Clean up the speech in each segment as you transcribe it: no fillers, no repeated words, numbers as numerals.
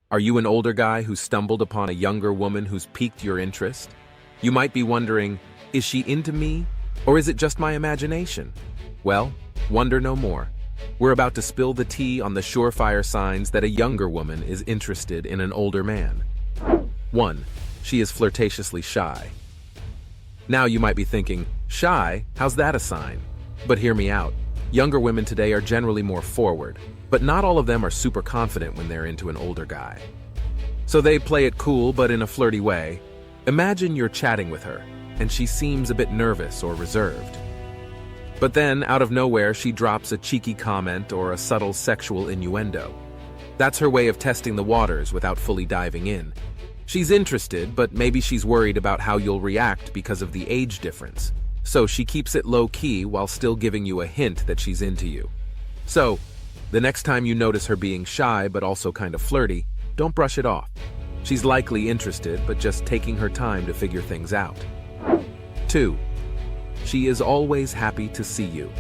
Are you an older guy who stumbled upon a younger woman who's piqued your interest? You might be wondering, is she into me, or is it just my imagination? Well, wonder no more. We're about to spill the tea on the surefire signs that a younger woman is interested in an older man. 1. She is flirtatiously shy. Now you might be thinking, shy? How's that a sign? But hear me out. Younger women today are generally more forward, but not all of them are super confident when they're into an older guy. So they play it cool but in a flirty way. Imagine you're chatting with her, and she seems a bit nervous or reserved. But then, out of nowhere, she drops a cheeky comment or a subtle sexual innuendo. That's her way of testing the waters without fully diving in. She's interested, but maybe she's worried about how you'll react because of the age difference. So she keeps it low-key while still giving you a hint that she's into you. So, the next time you notice her being shy but also kind of flirty, don't brush it off. She's likely interested but just taking her time to figure things out. 2. She is always happy to see you.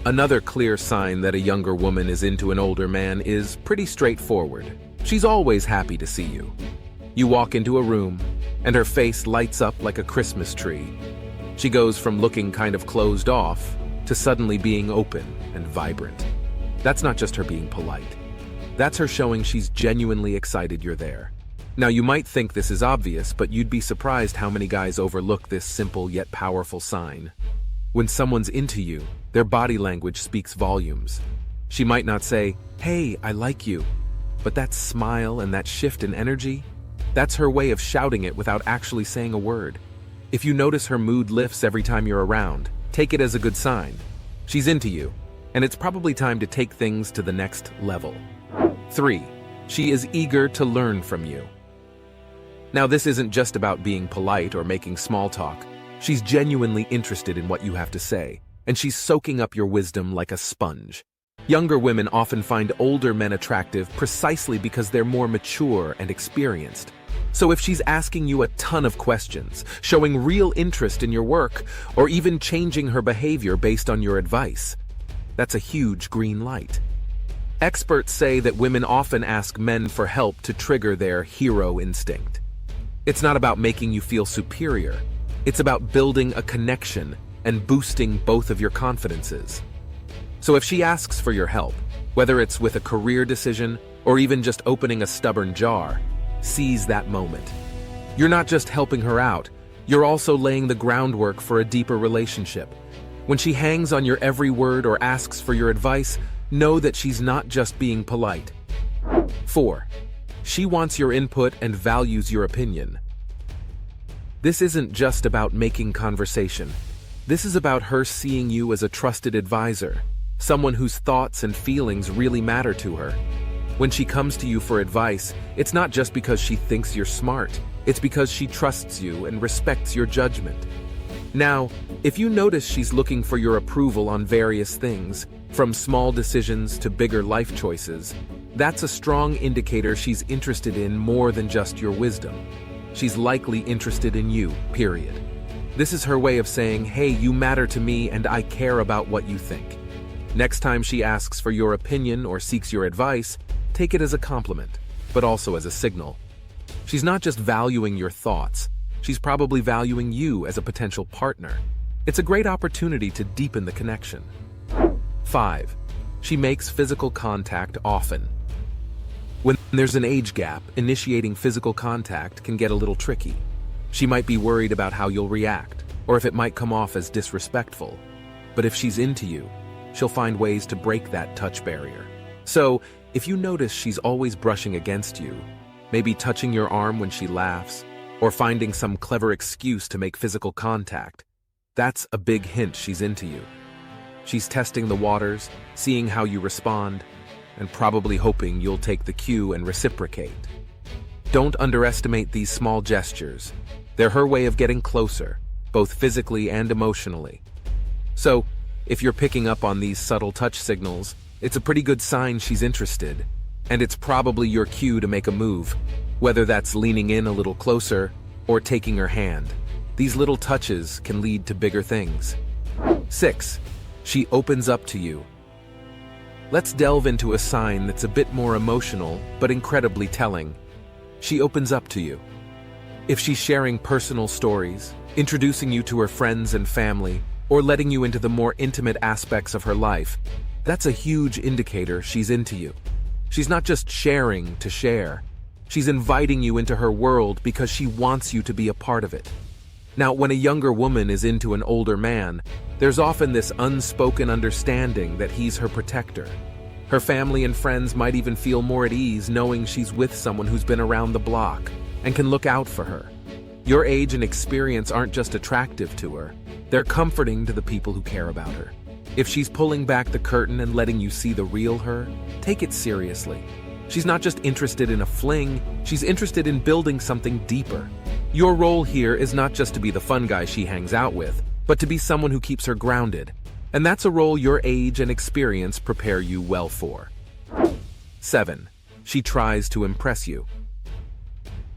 Another clear sign that a younger woman is into an older man is pretty straightforward. She's always happy to see you. You walk into a room, and her face lights up like a Christmas tree. She goes from looking kind of closed off to suddenly being open and vibrant. That's not just her being polite. That's her showing she's genuinely excited you're there. Now you might think this is obvious, but you'd be surprised how many guys overlook this simple yet powerful sign. When someone's into you, their body language speaks volumes. She might not say, "Hey, I like you," but that smile and that shift in energy, that's her way of shouting it without actually saying a word. If you notice her mood lifts every time you're around, take it as a good sign. She's into you, and it's probably time to take things to the next level. 3. She is eager to learn from you. Now this isn't just about being polite or making small talk. She's genuinely interested in what you have to say, and she's soaking up your wisdom like a sponge. Younger women often find older men attractive precisely because they're more mature and experienced. So if she's asking you a ton of questions, showing real interest in your work, or even changing her behavior based on your advice, that's a huge green light. Experts say that women often ask men for help to trigger their hero instinct. It's not about making you feel superior. It's about building a connection and boosting both of your confidences. So if she asks for your help, whether it's with a career decision or even just opening a stubborn jar, seize that moment. You're not just helping her out, you're also laying the groundwork for a deeper relationship. When she hangs on your every word or asks for your advice, know that she's not just being polite. 4. She wants your input and values your opinion. This isn't just about making conversation. This is about her seeing you as a trusted advisor, someone whose thoughts and feelings really matter to her. When she comes to you for advice, it's not just because she thinks you're smart, it's because she trusts you and respects your judgment. Now, if you notice she's looking for your approval on various things, from small decisions to bigger life choices, that's a strong indicator she's interested in more than just your wisdom. She's likely interested in you, period. This is her way of saying, "Hey, you matter to me and I care about what you think." Next time she asks for your opinion or seeks your advice, take it as a compliment, but also as a signal. She's not just valuing your thoughts, she's probably valuing you as a potential partner. It's a great opportunity to deepen the connection. 5. She makes physical contact often. When there's an age gap, initiating physical contact can get a little tricky. She might be worried about how you'll react, or if it might come off as disrespectful. But if she's into you, she'll find ways to break that touch barrier. So, if you notice she's always brushing against you, maybe touching your arm when she laughs, or finding some clever excuse to make physical contact, that's a big hint she's into you. She's testing the waters, seeing how you respond, and probably hoping you'll take the cue and reciprocate. Don't underestimate these small gestures. They're her way of getting closer, both physically and emotionally. So, if you're picking up on these subtle touch signals, it's a pretty good sign she's interested, and it's probably your cue to make a move, whether that's leaning in a little closer or taking her hand. These little touches can lead to bigger things. 6. She opens up to you. Let's delve into a sign that's a bit more emotional, but incredibly telling. She opens up to you. If she's sharing personal stories, introducing you to her friends and family, or letting you into the more intimate aspects of her life, that's a huge indicator she's into you. She's not just sharing to share. She's inviting you into her world because she wants you to be a part of it. Now, when a younger woman is into an older man, there's often this unspoken understanding that he's her protector. Her family and friends might even feel more at ease knowing she's with someone who's been around the block and can look out for her. Your age and experience aren't just attractive to her, they're comforting to the people who care about her. If she's pulling back the curtain and letting you see the real her, take it seriously. She's not just interested in a fling, she's interested in building something deeper. Your role here is not just to be the fun guy she hangs out with, but to be someone who keeps her grounded. And that's a role your age and experience prepare you well for. 7. She tries to impress you.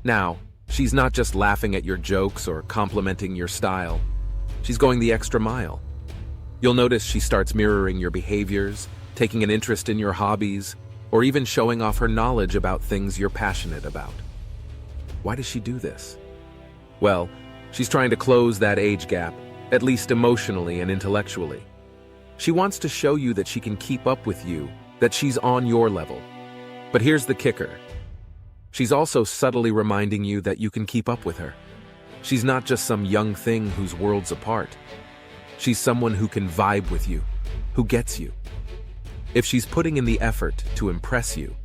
Now, she's not just laughing at your jokes or complimenting your style. She's going the extra mile. You'll notice she starts mirroring your behaviors, taking an interest in your hobbies, or even showing off her knowledge about things you're passionate about. Why does she do this? Well, she's trying to close that age gap, at least emotionally and intellectually. She wants to show you that she can keep up with you, that she's on your level. But here's the kicker. She's also subtly reminding you that you can keep up with her. She's not just some young thing whose world's apart. She's someone who can vibe with you, who gets you. If she's putting in the effort to impress you,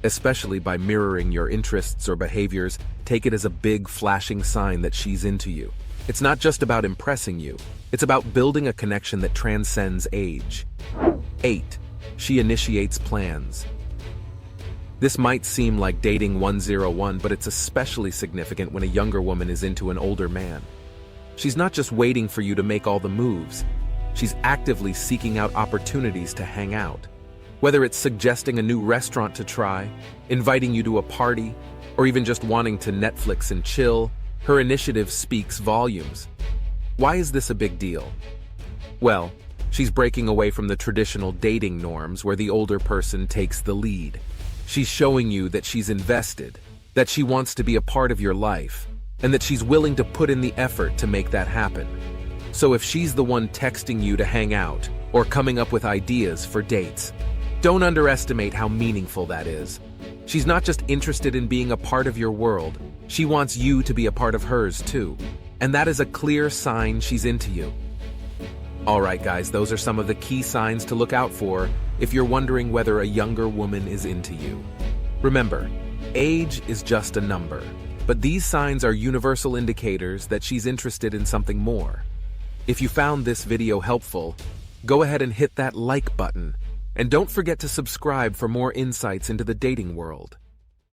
especially by mirroring your interests or behaviors, take it as a big flashing sign that she's into you. It's not just about impressing you, it's about building a connection that transcends age. 8. She initiates plans. This might seem like dating 101, but it's especially significant when a younger woman is into an older man. She's not just waiting for you to make all the moves, she's actively seeking out opportunities to hang out. Whether it's suggesting a new restaurant to try, inviting you to a party, or even just wanting to Netflix and chill, her initiative speaks volumes. Why is this a big deal? Well, she's breaking away from the traditional dating norms where the older person takes the lead. She's showing you that she's invested, that she wants to be a part of your life, and that she's willing to put in the effort to make that happen. So if she's the one texting you to hang out or coming up with ideas for dates, don't underestimate how meaningful that is. She's not just interested in being a part of your world, she wants you to be a part of hers too. And that is a clear sign she's into you. Alright guys, those are some of the key signs to look out for if you're wondering whether a younger woman is into you. Remember, age is just a number, but these signs are universal indicators that she's interested in something more. If you found this video helpful, go ahead and hit that like button. And don't forget to subscribe for more insights into the dating world.